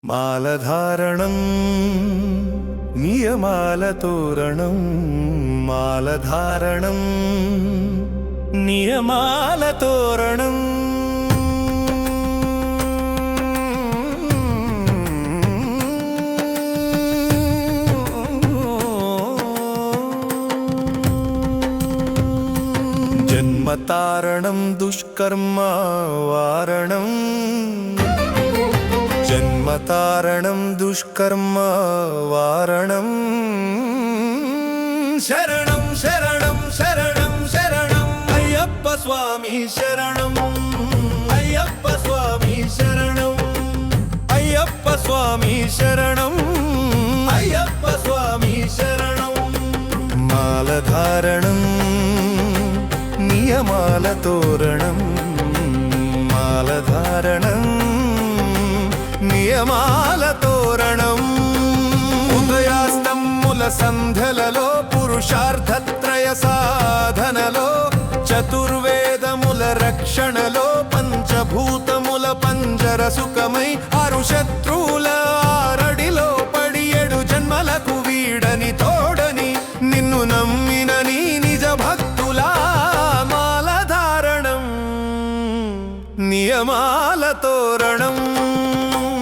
మాలధారణం నియమాలతోరణం మాలధారణం నియమాలతోరణం జన్మతారణం దుష్కర్మ వారణం జన్మతారణం దుష్కర్మ వారణం శరణం శరణం శరణం శరణం అయ్యప్ప స్వామి శరణం అయ్యప్ప స్వామి శరణం అయ్యప్ప స్వామి శరణం అయ్యప్ప స్వామి శరణం మాలధారణం నియమాలతోరణం మాలధారణం నియమాలతోరణం ఉదయాస్తమ్ముల సంధ్యలలో పురుషార్థత్రయ సాధనలో చతుర్వేదముల రక్షణలో పంచభూతముల పంజర సుఖమై అరుశత్రువుల ఆరడిలో పడి 7 జన్మలకు వీడని తోడని నిన్ను నమ్మిన నీ నిజ భక్తుల మాలధారణం నియమాలతోరణం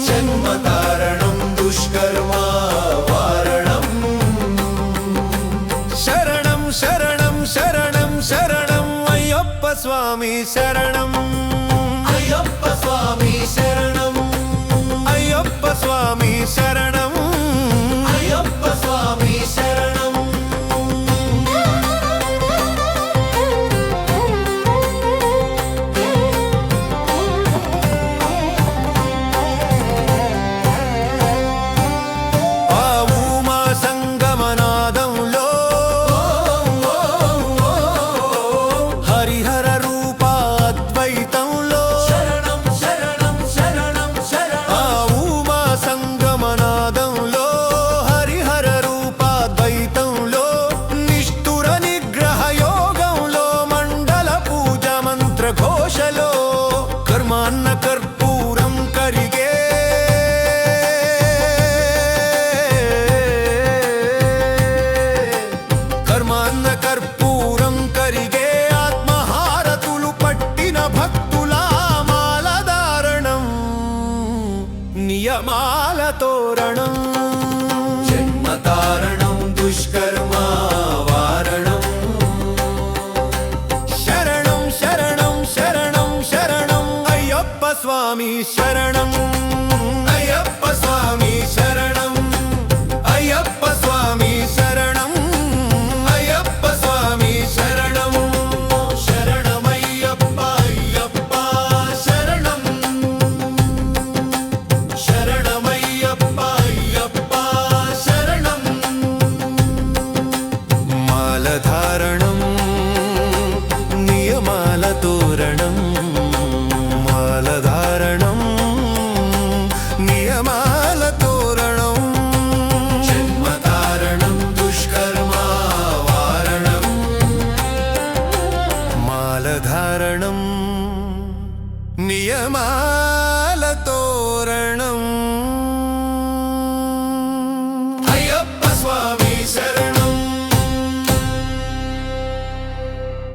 జన్మతారణం దుష్కర్మ వారణం శరణం శరణం శరణం శరణం అయ్యప్ప స్వామి శరణం అయ్యప్ప స్వామి శరణం అయ్యప్ప స్వామి శరణం అయ్యప్ప స్వామి శరణం ఘోషలో కర్మాన్న కర్పూరం కరిగే కర్మాన్న కర్పూరం కరిగే ఆత్మహారతులు పట్టిన భక్తుల మాలధారణం నియమాలతోరణం జన్మతారణం దుష్కర్మ వారణం స్వామి శరణం అయ్యప్ప స్వామి శరణం అయ్యప్ప స్వామి శరణం అయ్యప్ప స్వామి శరణం శరణమయ్యప్ప అయ్యప్ప శరణం శరణమయ్యప్ప అయ్యప్ప శరణం మాలధారణం నియమాలతోరణం మాలధారణం నియమాలతోరణం జన్మతారణం దుష్కర్మ వారణం మాలధారణం నియమాలతోరణం